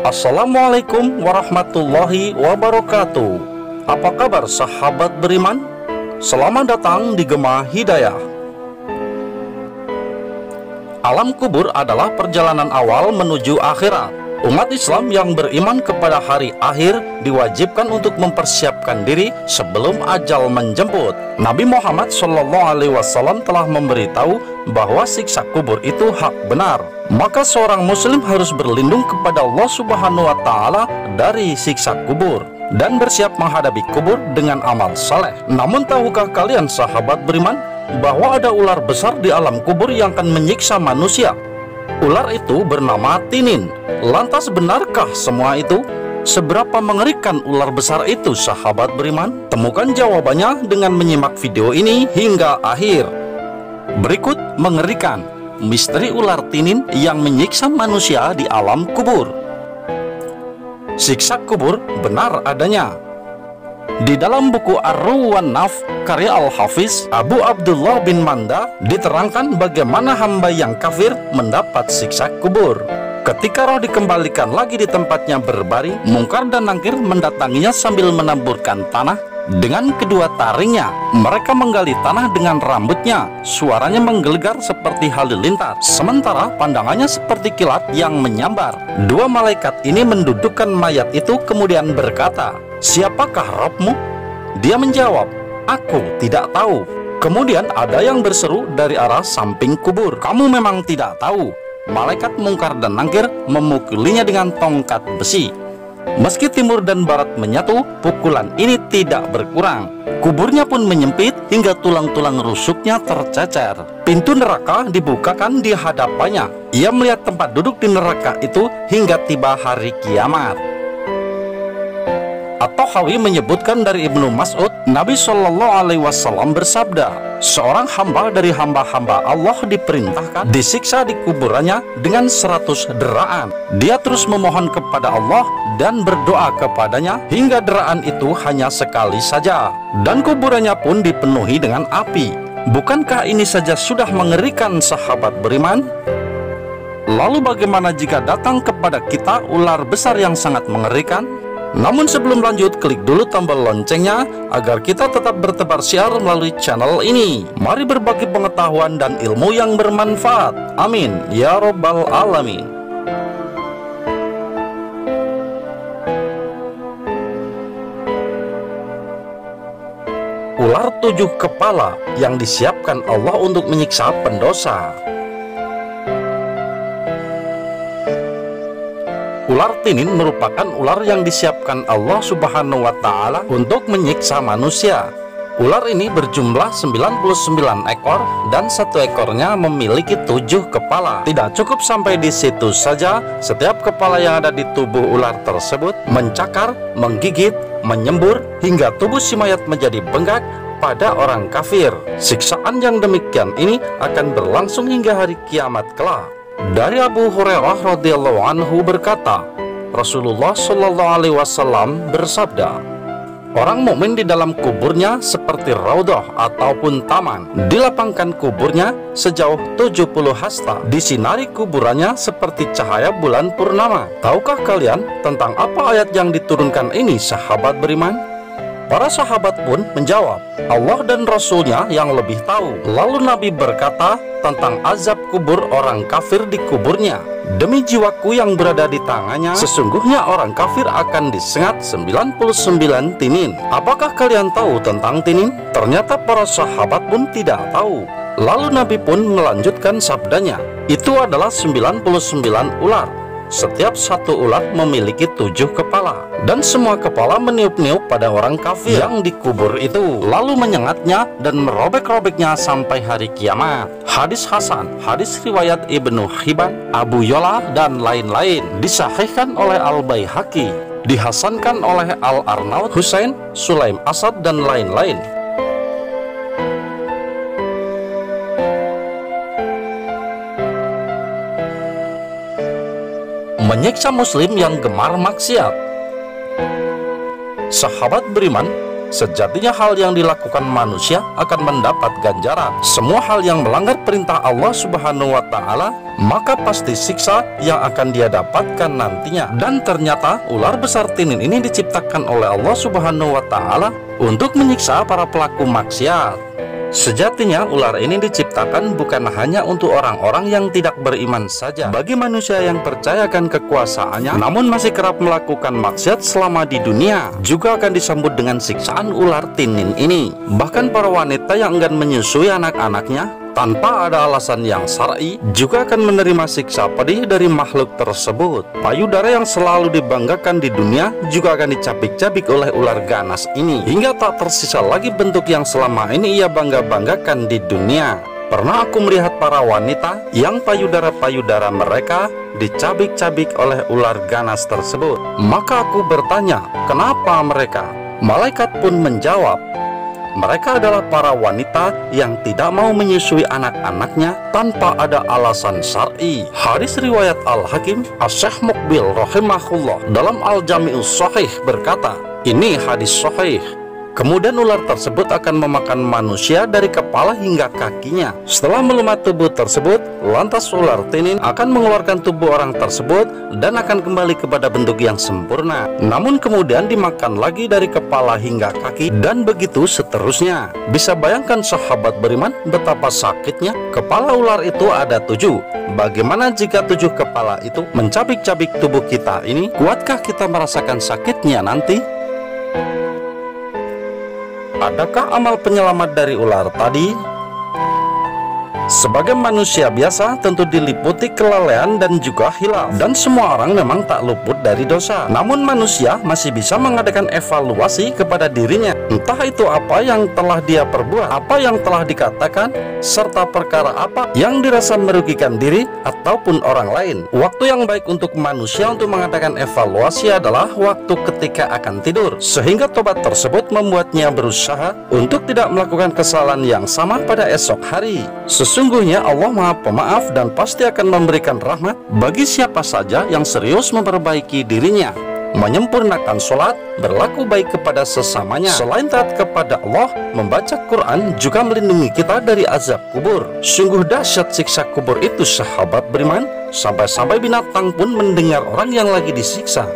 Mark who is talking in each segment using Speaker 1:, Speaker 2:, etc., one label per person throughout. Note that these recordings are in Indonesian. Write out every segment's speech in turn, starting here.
Speaker 1: Assalamualaikum warahmatullahi wabarakatuh. Apa kabar sahabat beriman? Selamat datang di Gema Hidayah. Alam kubur adalah perjalanan awal menuju akhirat. Umat Islam yang beriman kepada hari akhir diwajibkan untuk mempersiapkan diri sebelum ajal menjemput. Nabi Muhammad SAW telah memberitahu bahwa siksa kubur itu hak benar. Maka seorang muslim harus berlindung kepada Allah Subhanahu wa Ta'ala dari siksa kubur dan bersiap menghadapi kubur dengan amal saleh. Namun tahukah kalian sahabat beriman bahwa ada ular besar di alam kubur yang akan menyiksa manusia? Ular itu bernama tinin. Lantas benarkah semua itu? Seberapa mengerikan ular besar itu sahabat beriman? Temukan jawabannya dengan menyimak video ini hingga akhir. Berikut mengerikan misteri ular tinin yang menyiksa manusia di alam kubur. Siksa kubur benar adanya. Di dalam buku Ar-Ruh wan Naf karya Al-Hafiz Abu Abdullah bin Manda diterangkan bagaimana hamba yang kafir mendapat siksa kubur. Ketika roh dikembalikan lagi di tempatnya berbaring, Mungkar dan Nakir mendatanginya sambil menaburkan tanah dengan kedua taringnya. Mereka menggali tanah dengan rambutnya. Suaranya menggelegar seperti halilintar, sementara pandangannya seperti kilat yang menyambar. Dua malaikat ini mendudukkan mayat itu kemudian berkata, "Siapakah Rabbmu?" Dia menjawab, "Aku tidak tahu." Kemudian ada yang berseru dari arah samping kubur, "Kamu memang tidak tahu." Malaikat Mungkar dan Nakir memukulinya dengan tongkat besi. Meski timur dan barat menyatu, pukulan ini tidak berkurang. Kuburnya pun menyempit hingga tulang-tulang rusuknya tercecer. Pintu neraka dibukakan di hadapannya. Ia melihat tempat duduk di neraka itu hingga tiba hari kiamat. At-Tahawi menyebutkan dari Ibnu Mas'ud, Nabi SAW bersabda, seorang hamba dari hamba-hamba Allah diperintahkan disiksa di kuburannya dengan 100 deraan. Dia terus memohon kepada Allah dan berdoa kepadanya hingga deraan itu hanya sekali saja, dan kuburannya pun dipenuhi dengan api. Bukankah ini saja sudah mengerikan sahabat beriman? Lalu bagaimana jika datang kepada kita ular besar yang sangat mengerikan? Namun sebelum lanjut, klik dulu tombol loncengnya agar kita tetap bertebar siar melalui channel ini. Mari berbagi pengetahuan dan ilmu yang bermanfaat. Amin ya robbal alamin. Ular 7 kepala yang disiapkan Allah untuk menyiksa pendosa. Ular tinin merupakan ular yang disiapkan Allah Subhanahu wa Ta'ala untuk menyiksa manusia. Ular ini berjumlah 99 ekor dan satu ekornya memiliki 7 kepala. Tidak cukup sampai di situ saja, setiap kepala yang ada di tubuh ular tersebut mencakar, menggigit, menyembur hingga tubuh si mayat menjadi bengkak pada orang kafir. Siksaan yang demikian ini akan berlangsung hingga hari kiamat kelak. Dari Abu Hurairah radhiyallahu anhu berkata, Rasulullah SAW bersabda, orang mukmin di dalam kuburnya seperti raudhah ataupun taman. Dilapangkan kuburnya sejauh 70 hasta. Disinari kuburannya seperti cahaya bulan purnama. Tahukah kalian tentang apa ayat yang diturunkan ini sahabat beriman? Para sahabat pun menjawab, Allah dan Rasulnya yang lebih tahu. Lalu Nabi berkata tentang azab kubur orang kafir di kuburnya, demi jiwaku yang berada di tangannya, sesungguhnya orang kafir akan disengat 99 tinin. Apakah kalian tahu tentang tinin? Ternyata para sahabat pun tidak tahu. Lalu Nabi pun melanjutkan sabdanya, itu adalah 99 ular. Setiap satu ular memiliki 7 kepala, dan semua kepala meniup-niup pada orang kafir yang dikubur itu, lalu menyengatnya dan merobek-robeknya sampai hari kiamat. Hadis Hasan, hadis riwayat Ibnu Hibban, Abu Yola, dan lain-lain. Disahihkan oleh Al-Baihaqi, dihasankan oleh Al-Arnaud, Husain, Sulaim Asad, dan lain-lain. Menyiksa muslim yang gemar maksiat. Sahabat beriman, Sejatinya hal yang dilakukan manusia akan mendapat ganjaran. Semua hal yang melanggar perintah Allah Subhanahu wa Ta'ala, maka pasti siksa yang akan dia dapatkan nantinya. Dan ternyata ular besar tinin ini diciptakan oleh Allah Subhanahu wa Ta'ala untuk menyiksa para pelaku maksiat. Sejatinya ular ini diciptakan bukan hanya untuk orang-orang yang tidak beriman saja. Bagi manusia yang percayakan kekuasaannya namun masih kerap melakukan maksiat selama di dunia, juga akan disambut dengan siksaan ular tinin ini. Bahkan para wanita yang enggan menyusui anak-anaknya tanpa ada alasan yang syar'i juga akan menerima siksa pedih dari makhluk tersebut. Payudara yang selalu dibanggakan di dunia juga akan dicabik-cabik oleh ular ganas ini, hingga tak tersisa lagi bentuk yang selama ini ia bangga-banggakan di dunia. Pernah aku melihat para wanita yang payudara-payudara mereka dicabik-cabik oleh ular ganas tersebut. Maka aku bertanya, kenapa mereka? Malaikat pun menjawab, mereka adalah para wanita yang tidak mau menyusui anak-anaknya tanpa ada alasan syar'i. Hadis riwayat Al-Hakim, Asy-Syaikh Muqbil rahimahullah dalam Al-Jami'us Shahih berkata, ini hadis sahih. Kemudian ular tersebut akan memakan manusia dari kepala hingga kakinya. Setelah melumat tubuh tersebut, lantas ular tinin akan mengeluarkan tubuh orang tersebut dan akan kembali kepada bentuk yang sempurna. Namun kemudian dimakan lagi dari kepala hingga kaki, dan begitu seterusnya. Bisa bayangkan sahabat beriman betapa sakitnya. Kepala ular itu ada 7. Bagaimana jika 7 kepala itu mencabik-cabik tubuh kita ini? Kuatkah kita merasakan sakitnya nanti? Adakah amal penyelamat dari ular tadi? Sebagai manusia biasa tentu diliputi kelalaian dan juga hilaf, dan semua orang memang tak luput dari dosa. Namun manusia masih bisa mengadakan evaluasi kepada dirinya, entah itu apa yang telah dia perbuat, apa yang telah dikatakan, serta perkara apa yang dirasa merugikan diri ataupun orang lain. Waktu yang baik untuk manusia untuk mengadakan evaluasi adalah waktu ketika akan tidur, sehingga tobat tersebut membuatnya berusaha untuk tidak melakukan kesalahan yang sama pada esok hari. Sesungguhnya Allah Maha Pemaaf dan pasti akan memberikan rahmat bagi siapa saja yang serius memperbaiki dirinya, menyempurnakan sholat, berlaku baik kepada sesamanya. Selain taat kepada Allah, membaca Quran juga melindungi kita dari azab kubur. Sungguh dahsyat siksa kubur itu, sahabat beriman, sampai-sampai binatang pun mendengar orang yang lagi disiksa.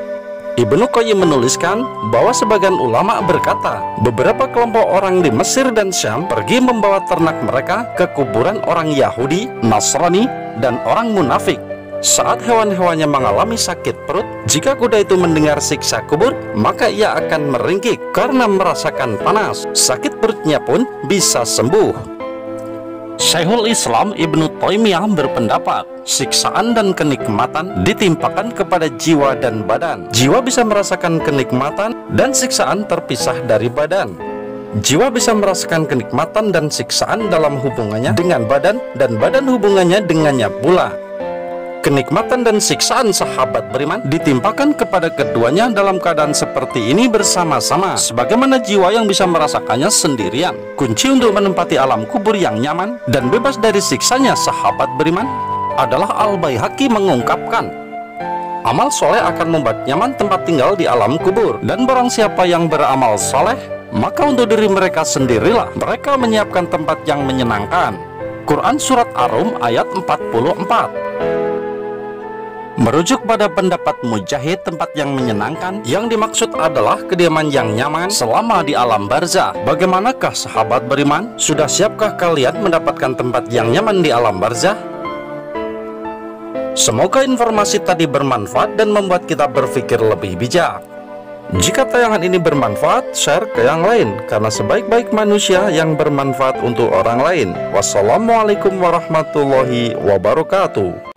Speaker 1: Ibnu Qayyim menuliskan bahwa sebagian ulama berkata, beberapa kelompok orang di Mesir dan Syam pergi membawa ternak mereka ke kuburan orang Yahudi, Nasrani, dan orang munafik. Saat hewan-hewannya mengalami sakit perut, jika kuda itu mendengar siksa kubur, maka ia akan meringkik karena merasakan panas. Sakit perutnya pun bisa sembuh. Syekhul Islam Ibnu Taimiyah berpendapat, siksaan dan kenikmatan ditimpakan kepada jiwa dan badan. Jiwa bisa merasakan kenikmatan dan siksaan terpisah dari badan. Jiwa bisa merasakan kenikmatan dan siksaan dalam hubungannya dengan badan, dan badan hubungannya dengannya pula. Kenikmatan dan siksaan, sahabat beriman, ditimpakan kepada keduanya dalam keadaan seperti ini bersama-sama, sebagaimana jiwa yang bisa merasakannya sendirian. Kunci untuk menempati alam kubur yang nyaman dan bebas dari siksanya, sahabat beriman, adalah Al-Baihaqi mengungkapkan, amal soleh akan membuat nyaman tempat tinggal di alam kubur, dan barang siapa yang beramal soleh, maka untuk diri mereka sendirilah mereka menyiapkan tempat yang menyenangkan. Quran Surat Ar-Rum ayat 44. Merujuk pada pendapat Mujahid, tempat yang menyenangkan yang dimaksud adalah kediaman yang nyaman selama di alam barzah. Bagaimanakah sahabat beriman? Sudah siapkah kalian mendapatkan tempat yang nyaman di alam barzah? Semoga informasi tadi bermanfaat dan membuat kita berpikir lebih bijak. Jika tayangan ini bermanfaat, share ke yang lain, karena sebaik-baik manusia yang bermanfaat untuk orang lain. Wassalamualaikum warahmatullahi wabarakatuh.